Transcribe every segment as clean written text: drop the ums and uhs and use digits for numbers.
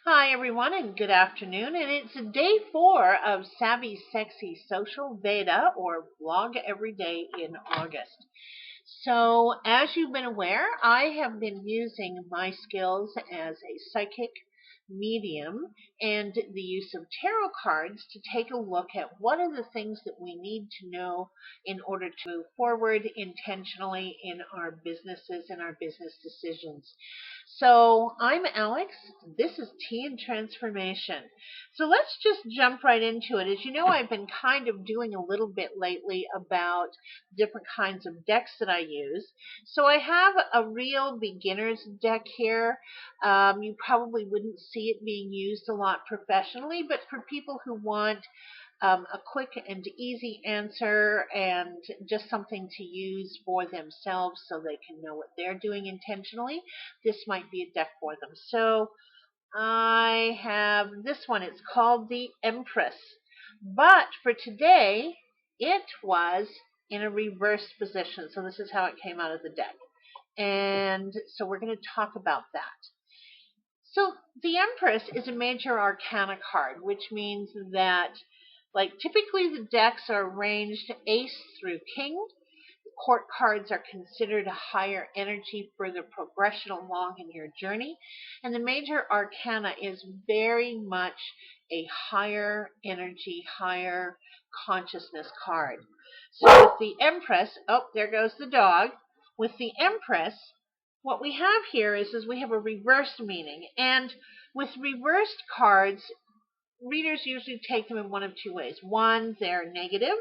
Hi, everyone, and good afternoon. And it's day 4 of Savvy Sexy Social Veda, or Vlog Every Day in August. So, as you've been aware, I have been using my skills as a psychic medium and the use of tarot cards to take a look at what are the things that we need to know in order to move forward intentionally in our businesses and our business decisions. So I'm Alex. This is Tea and Transformation. So let's just jump right into it. As you know, I've been kind of doing a little bit lately about different kinds of decks that I use. So I have a real beginner's deck here. You probably wouldn't see it being used a lot professionally, but for people who want a quick and easy answer and just something to use for themselves so they can know what they're doing intentionally, this might be a deck for them. So I have this one. It's called the Empress. But for today, it was in a reverse position. So this is how it came out of the deck. And so we're going to talk about that. So the Empress is a major arcana card, which means that, like, typically the decks are arranged ace through king. Court cards are considered a higher energy for the progression along in your journey. And the major arcana is very much a higher energy, higher consciousness card. So with the Empress, oh, there goes the dog. With the Empress, what we have here is we have a reversed meaning. And with reversed cards, readers usually take them in one of two ways. One, they're negative,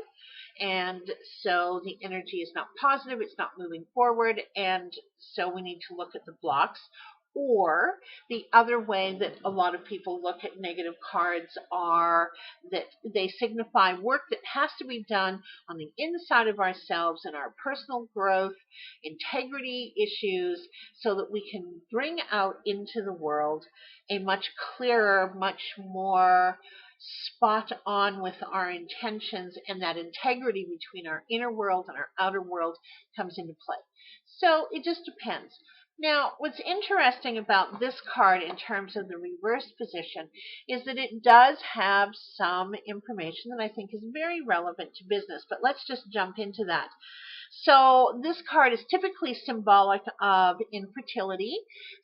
and so the energy is not positive, it's not moving forward, and so we need to look at the blocks. Or the other way that a lot of people look at negative cards are that they signify work that has to be done on the inside of ourselves and our personal growth, integrity issues, so that we can bring out into the world a much clearer, much more spot on with our intentions, and that integrity between our inner world and our outer world comes into play. So it just depends. Now, what's interesting about this card in terms of the reverse position is that it does have some information that I think is very relevant to business, but let's just jump into that. So this card is typically symbolic of infertility.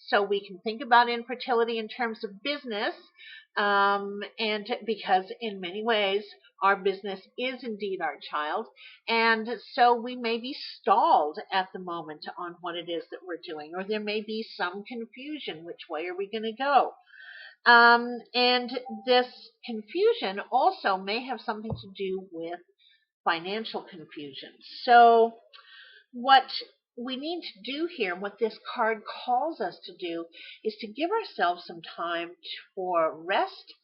So we can think about infertility in terms of business, and because in many ways our business is indeed our child, and so we may be stalled at the moment on what it is that we're doing, or there may be some confusion. Which way are we going to go? And this confusion also may have something to do with financial confusion. So what we need to do here, what this card calls us to do, is to give ourselves some time for rest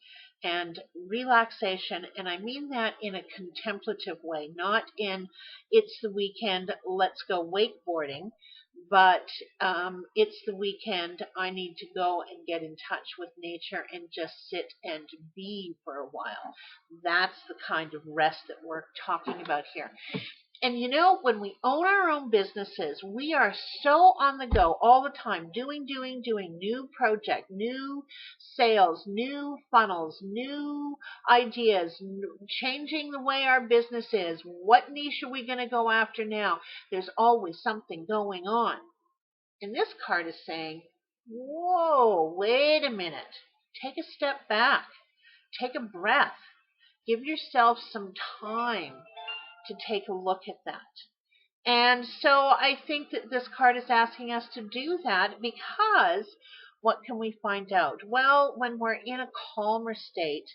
and relaxation. And I mean that in a contemplative way, not in it's the weekend, let's go wakeboarding, but it's the weekend, I need to go and get in touch with nature and just sit and be for a while. That's the kind of rest that we're talking about here. And you know, when we own our own businesses, we are so on the go all the time, doing, new project, new sales, new funnels, new ideas, changing the way our business is. What niche are we going to go after now? There's always something going on. And this card is saying, whoa, wait a minute. Take a step back. Take a breath. Give yourself some time to take a look at that. And so I think that this card is asking us to do that because what can we find out? Well, when we're in a calmer state,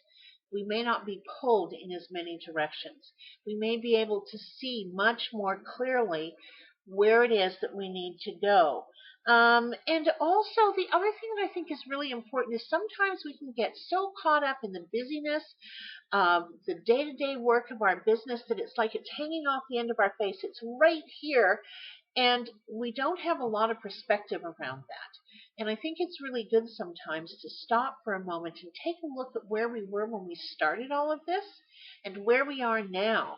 we may not be pulled in as many directions. We may be able to see much more clearly where it is that we need to go. And also, the other thing that I think is really important is sometimes we can get so caught up in the busyness of the day-to-day work of our business that it's like it's hanging off the end of our face. It's right here, and we don't have a lot of perspective around that. And I think it's really good sometimes to stop for a moment and take a look at where we were when we started all of this and where we are now.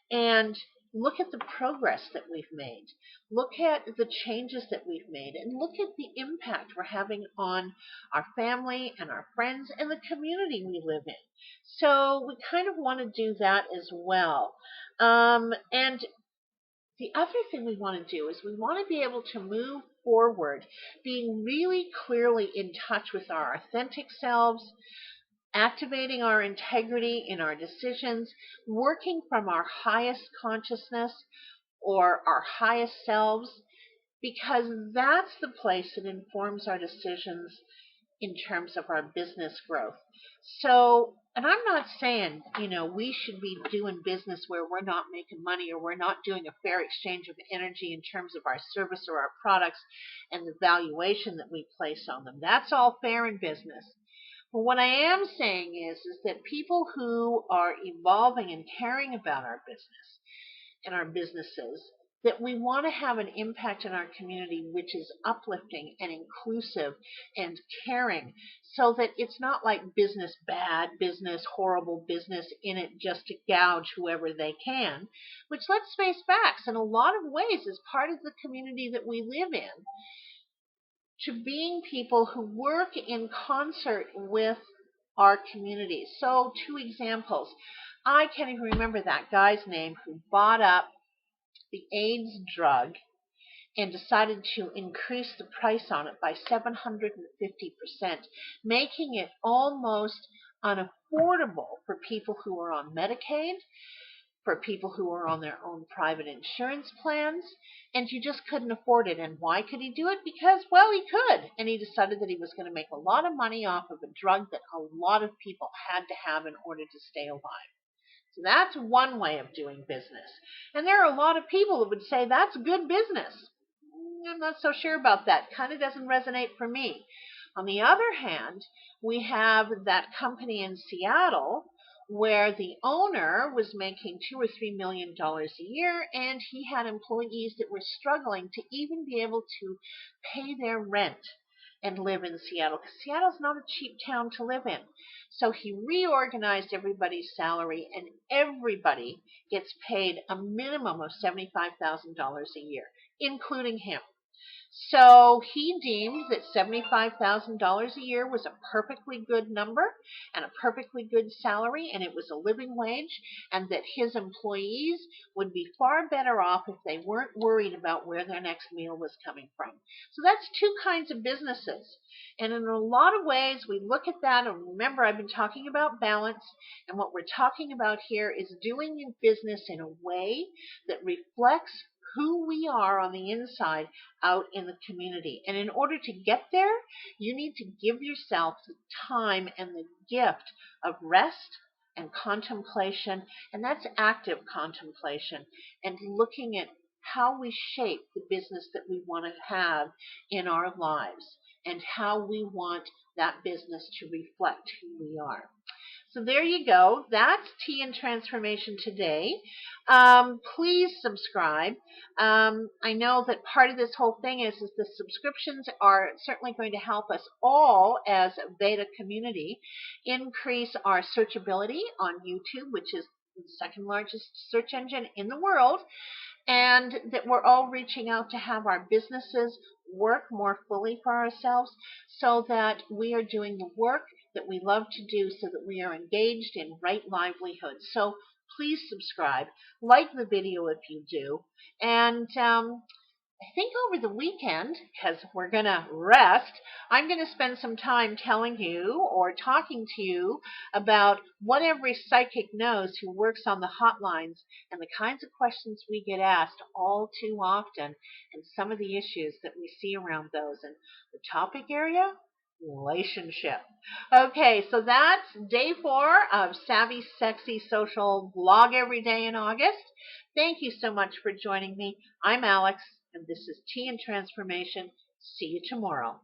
And look at the progress that we've made, look at the changes that we've made, and look at the impact we're having on our family and our friends and the community we live in. So we kind of want to do that as well. And the other thing we want to do is we want to be able to move forward, being really clearly in touch with our authentic selves, activating our integrity in our decisions, working from our highest consciousness or our highest selves, because that's the place that informs our decisions in terms of our business growth. So, and I'm not saying, we should be doing business where we're not making money or we're not doing a fair exchange of energy in terms of our service or our products and the valuation that we place on them. That's all fair in business. But what I am saying is that people who are evolving and caring about our business and our businesses, that we want to have an impact in our community which is uplifting and inclusive and caring, so that it's not like business bad, business horrible, business in it just to gouge whoever they can, which, let's face facts, in a lot of ways is part of the community that we live in, to being people who work in concert with our community. So, 2 examples. I can't even remember that guy's name who bought up the AIDS drug and decided to increase the price on it by 750%, making it almost unaffordable for people who are on Medicaid, for people who are on their own private insurance plans, and you just couldn't afford it. And why could he do it? Because, well, he could. And he decided that he was going to make a lot of money off of a drug that a lot of people had to have in order to stay alive. So that's one way of doing business. And there are a lot of people that would say that's good business. I'm not so sure about that. Kind of doesn't resonate for me. On the other hand, we have that company in Seattle where the owner was making $2 or $3 million a year, and he had employees that were struggling to even be able to pay their rent and live in Seattle, because Seattle's not a cheap town to live in. So he reorganized everybody's salary, and everybody gets paid a minimum of $75,000 a year, including him. So he deemed that $75,000 a year was a perfectly good number and a perfectly good salary, and it was a living wage, and that his employees would be far better off if they weren't worried about where their next meal was coming from. So that's 2 kinds of businesses. And in a lot of ways, we look at that, and remember, I've been talking about balance, and what we're talking about here is doing business in a way that reflects who we are on the inside out in the community. And in order to get there, you need to give yourself the time and the gift of rest and contemplation, and that's active contemplation, and looking at how we shape the business that we want to have in our lives and how we want that business to reflect who we are. So there you go. That's Tea and Transformation today. Please subscribe. I know that part of this whole thing is the subscriptions are certainly going to help us all as a Veda community increase our searchability on YouTube, which is the 2nd largest search engine in the world, and that we're all reaching out to have our businesses work more fully for ourselves, so that we are doing the work that we love to do, so that we are engaged in right livelihood. So please subscribe, like the video if you do, and I think over the weekend, because we're going to rest, I'm going to spend some time telling you or talking to you about what every psychic knows who works on the hotlines and the kinds of questions we get asked all too often, and some of the issues that we see around those. And the topic area? Relationship. Okay, so that's day 4 of Savvy Sexy Social Blog Every Day in August. Thank you so much for joining me. I'm Alex, and this is Tea and Transformation. See you tomorrow.